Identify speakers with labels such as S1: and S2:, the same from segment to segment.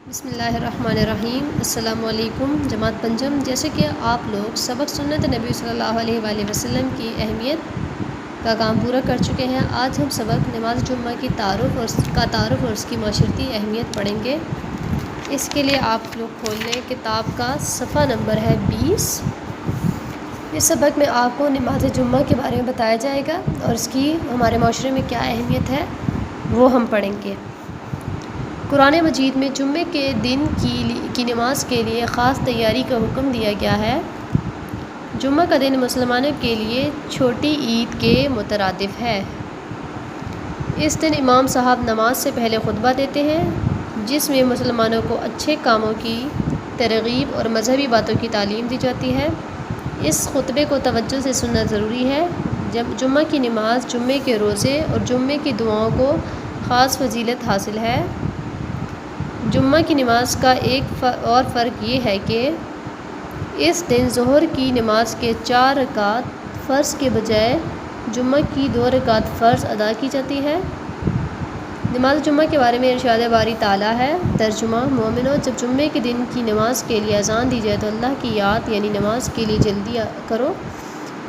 S1: بسم اللہ الرحمن الرحیم۔ السلام علیکم جماعت پنجم۔ جیسے کہ آپ لوگ سبق سنت نبی صلی اللہ علیہ وآلہ وسلم کی اہمیت کا کام پورا کر چکے ہیں، آج ہم سبق نماز جمعہ کی تعارف اور اس کی معاشرتی اہمیت پڑھیں گے۔ اس کے لیے آپ لوگ کھول لیں کتاب کا صفحہ نمبر ہے 20۔ اس سبق میں آپ کو نماز جمعہ کے بارے میں بتایا جائے گا اور اس کی ہمارے معاشرے میں کیا اہمیت ہے وہ ہم پڑھیں گے۔ قرآن مجید میں جمعے کے دن کی نماز کے لیے خاص تیاری کا حکم دیا گیا ہے۔ جمعہ کا دن مسلمانوں کے لیے چھوٹی عید کے مترادف ہے۔ اس دن امام صاحب نماز سے پہلے خطبہ دیتے ہیں، جس میں مسلمانوں کو اچھے کاموں کی ترغیب اور مذہبی باتوں کی تعلیم دی جاتی ہے۔ اس خطبے کو توجہ سے سننا ضروری ہے۔ جب جمعہ کی نماز، جمعے کے روزے اور جمعے کی دعاؤں کو خاص فضیلت حاصل ہے۔ جمعہ کی نماز کا ایک اور فرق یہ ہے کہ اس دن ظہر کی نماز کے 4 رکعت فرض کے بجائے جمعہ کی 2 رکعت فرض ادا کی جاتی ہے۔ نماز جمعہ کے بارے میں ارشاد باری تعالیٰ ہے۔ ترجمہ: مومنو، جب جمعے کے دن کی نماز کے لیے اذان دی جائے تو اللہ کی یاد یعنی نماز کے لیے جلدی کرو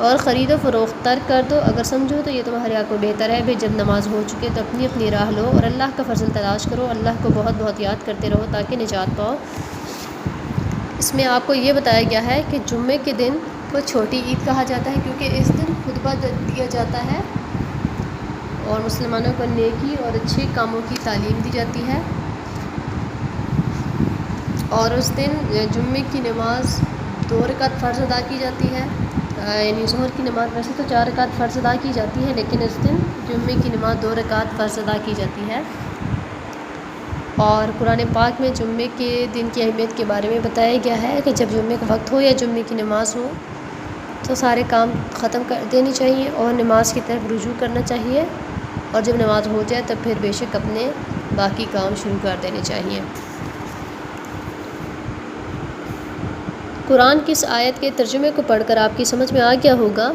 S1: اور خرید و فروخت ترک کر دو۔ اگر سمجھو تو یہ تمہارے حق میں بہتر ہے۔ پھر جب نماز ہو چکے تو اپنی اپنی راہ لو اور اللہ کا فضل تلاش کرو۔ اللہ کو بہت بہت یاد کرتے رہو تاکہ نجات پاؤ۔ اس میں آپ کو یہ بتایا گیا ہے کہ جمعے کے دن کو چھوٹی عید کہا جاتا ہے کیونکہ اس دن خطبہ دیا جاتا ہے اور مسلمانوں کو نیکی اور اچھے کاموں کی تعلیم دی جاتی ہے۔ اور اس دن جمعے کی نماز 2 رکعت فرض ادا کی جاتی ہے، یعنی ظہر کی نماز ویسے تو 4 رکعت فرض ادا کی جاتی ہے، لیکن اس دن جمعے کی نماز 2 رکعت فرض ادا کی جاتی ہے۔ اور قرآن پاک میں جمعے کے دن کی اہمیت کے بارے میں بتایا گیا ہے کہ جب جمعے کا وقت ہو یا جمعے کی نماز ہو تو سارے کام ختم کر دینی چاہیے اور نماز کی طرف رجوع کرنا چاہیے، اور جب نماز ہو جائے تو پھر بے شک اپنے باقی کام شروع کر دینے چاہیے۔ قرآن کی اس آیت کے ترجمے کو پڑھ کر آپ کی سمجھ میں آ گیا ہوگا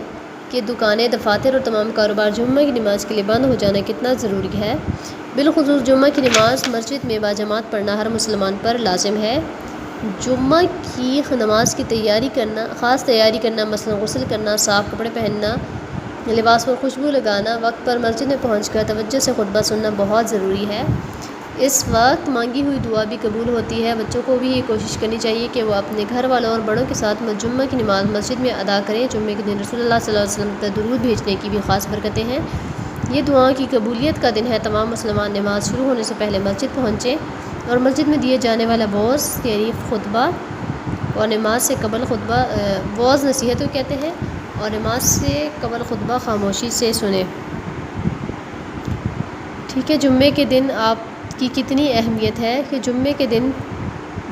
S1: کہ دکانیں، دفاتر اور تمام کاروبار جمعہ کی نماز کے لیے بند ہو جانا کتنا ضروری ہے۔ بالخصوص جمعہ کی نماز مسجد میں باجماعت پڑھنا ہر مسلمان پر لازم ہے۔ جمعہ کی نماز کی خاص تیاری کرنا، مثلا غسل کرنا، صاف کپڑے پہننا، لباس پر خوشبو لگانا، وقت پر مسجد میں پہنچ کر توجہ سے خطبہ سننا بہت ضروری ہے۔ اس وقت مانگی ہوئی دعا بھی قبول ہوتی ہے۔ بچوں کو بھی یہ کوشش کرنی چاہیے کہ وہ اپنے گھر والوں اور بڑوں کے ساتھ جمعہ کی نماز مسجد میں ادا کریں۔ جمعے کے دن رسول اللہ صلی اللہ علیہ وسلم پر درود بھیجنے کی بھی خاص برکتیں ہیں۔ یہ دعاؤں کی قبولیت کا دن ہے۔ تمام مسلمان نماز شروع ہونے سے پہلے مسجد پہنچیں اور مسجد میں دیے جانے والا وعظ یعنی خطبہ اور نماز سے قبل خطبہ وعظ نصیحت کو کہتے ہیں، اور نماز سے قبل خطبہ خاموشی سے سنیں۔ ٹھیک ہے، جمعے کے دن آپ کی کتنی اہمیت ہے کہ جمعے کے دن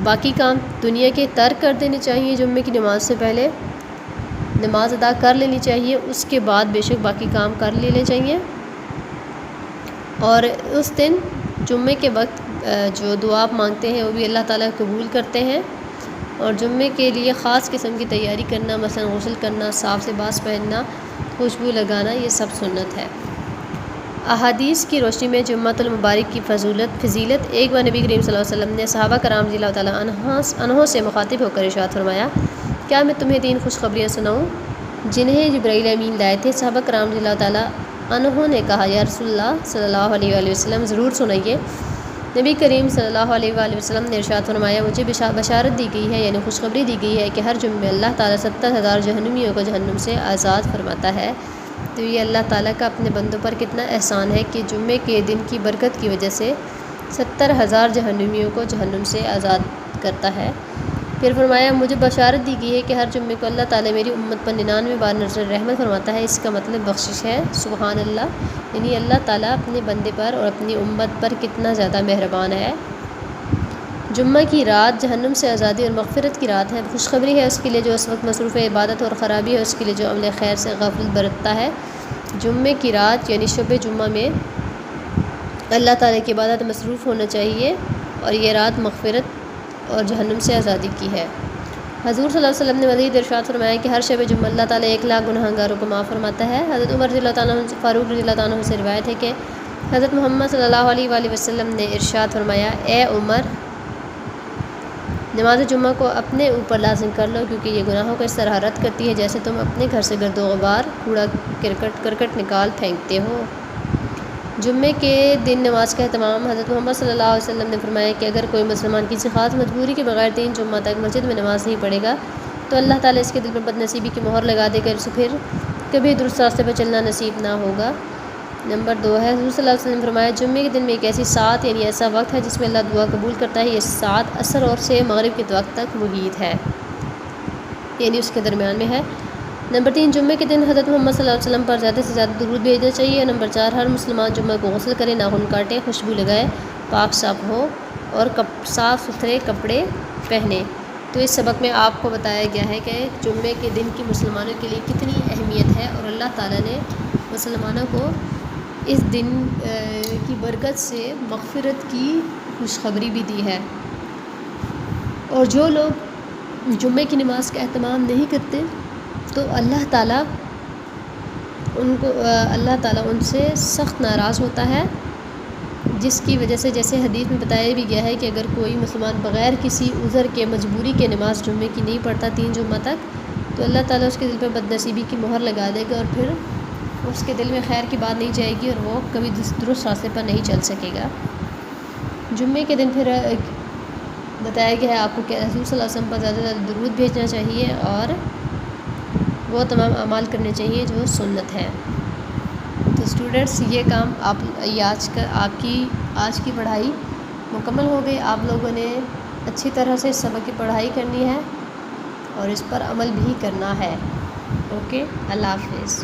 S1: باقی کام دنیا کے ترک کر دینے چاہیے۔ جمعے کی نماز سے پہلے نماز ادا کر لینی چاہیے، اس کے بعد بے شک باقی کام کر لینے چاہیے۔ اور اس دن جمعے کے وقت جو دعا آپ مانگتے ہیں وہ بھی اللہ تعالیٰ قبول کرتے ہیں۔ اور جمعے کے لیے خاص قسم کی تیاری کرنا، مثلا غسل کرنا، صاف لباس پہننا، خوشبو لگانا، یہ سب سنت ہے۔ احادیث کی روشنی میں جمعۃ المبارک کی فضیلت ایک بار نبی کریم صلی اللہ علیہ وسلم نے صحابہ کرام رضی اللہ تعالیٰ عنہم سے مخاطب ہو کر ارشاد فرمایا، کیا میں تمہیں 3 خوشخبریاں سناؤں جنہیں جبرائیل امین لائے تھے؟ صحابہ کرام رضی اللہ تعالیٰ عنہم نے کہا، یا رسول اللہ صلی اللہ علیہ وآلہ وسلم ضرور سنائیے۔ نبی کریم صلی اللہ علیہ وآلہ وسلم نے ارشاد فرمایا، مجھے بشارت دی گئی ہے، یعنی خوشخبری دی گئی ہے کہ ہر جمعے میں اللہ تعالیٰ 70,000 جہنمیوں کو جہنم سے آزاد فرماتا ہے۔ تو یہ اللہ تعالیٰ کا اپنے بندوں پر کتنا احسان ہے کہ جمعے کے دن کی برکت کی وجہ سے 70,000 جہنمیوں کو جہنم سے آزاد کرتا ہے۔ پھر فرمایا، مجھے بشارت دی گئی ہے کہ ہر جمعے کو اللہ تعالیٰ میری امت پر 99 بار نظر رحمت فرماتا ہے۔ اس کا مطلب بخشش ہے۔ سبحان اللہ، یعنی اللہ تعالیٰ اپنے بندے پر اور اپنی امت پر کتنا زیادہ مہربان ہے۔ جمعہ کی رات جہنم سے آزادی اور مغفرت کی رات ہے۔ خوشخبری ہے اس کے لیے جو اس وقت مصروف عبادت، اور خرابی ہے اس کے لیے جو عمل خیر سے غفلت برتتا ہے۔ جمعے کی رات یعنی شب جمعہ میں اللہ تعالیٰ کی عبادت مصروف ہونا چاہیے، اور یہ رات مغفرت اور جہنم سے آزادی کی ہے۔ حضور صلی اللہ علیہ وسلم نے مزید ارشاد فرمایا کہ ہر شب جمعہ اللہ تعالیٰ 1,00,000 گنہگاروں کو معاف فرماتا ہے۔ حضرت عمر رضی اللہ تعالیٰ عنہ، فاروق رضی اللہ تعالیٰ عنہ سے روایت ہے کہ حضرت محمد صلی اللہ علیہ وآلہ وسلم نے ارشاد فرمایا، اے عمر، نماز جمعہ کو اپنے اوپر لازم کر لو، کیونکہ یہ گناہوں کو اس طرح رد کرتی ہے جیسے تم اپنے گھر سے گرد و غبار، کوڑا کرکٹ نکال پھینکتے ہو۔ جمعے کے دن نماز کا اہتمام۔ حضرت محمد صلی اللہ علیہ وسلم نے فرمایا کہ اگر کوئی مسلمان کسی خاص مجبوری کے بغیر 3 جمعہ تک مسجد میں نماز نہیں پڑھے گا تو اللہ تعالیٰ اس کے دل پر بد نصیبی کی مہر لگا دے کر اسے پھر کبھی درست راستے پر چلنا نصیب نہ ہوگا۔ نمبر 2 ہے، حضور صلی اللہ علیہ وسلم نے فرمایا جمعے کے دن میں ایک ایسی ساعت یعنی ایسا وقت ہے جس میں اللہ دعا قبول کرتا ہے، یہ ساعت عصر اور سے مغرب کے وقت تک محیط ہے، یعنی اس کے درمیان میں ہے۔ نمبر 3، جمعے کے دن حضرت محمد صلی اللہ علیہ وسلم پر زیادہ سے زیادہ درود بھیجنا چاہیے۔ نمبر 4، ہر مسلمان جمعہ کو غسل کرے، ناخن کاٹے، خوشبو لگائے، پاک صاف ہو اور صاف ستھرے کپڑے پہنے۔ تو اس سبق میں آپ کو بتایا گیا ہے کہ جمعے کے دن کی مسلمانوں کے لیے کتنی اہمیت ہے، اور اللہ تعالیٰ نے مسلمانوں کو اس دن کی برکت سے مغفرت کی خوشخبری بھی دی ہے۔ اور جو لوگ جمعے کی نماز کا اہتمام نہیں کرتے تو اللہ تعالیٰ ان سے سخت ناراض ہوتا ہے، جس کی وجہ سے جیسے حدیث میں بتایا بھی گیا ہے کہ اگر کوئی مسلمان بغیر کسی عذر کے مجبوری کے نماز جمعے کی نہیں پڑھتا 3 جمعہ تک تو اللہ تعالیٰ اس کے دل پر بد نصیبی کی مہر لگا دے گا، اور پھر اس کے دل میں خیر کی بات نہیں جائے گی اور وہ کبھی درست راستے پر نہیں چل سکے گا۔ جمعے کے دن پھر بتایا گیا ہے آپ کو کہ رسول صلی اللہ علیہ وسلم پر زیادہ سے زیادہ درود بھیجنا چاہیے اور وہ تمام اعمال کرنے چاہیے جو سنت ہے۔ تو اسٹوڈنٹس یہ کام آپ کی آج کی پڑھائی مکمل ہو گئی۔ آپ لوگوں نے اچھی طرح سے اس سبق کی پڑھائی کرنی ہے اور اس پر عمل بھی کرنا ہے۔ اوکے، اللہ حافظ۔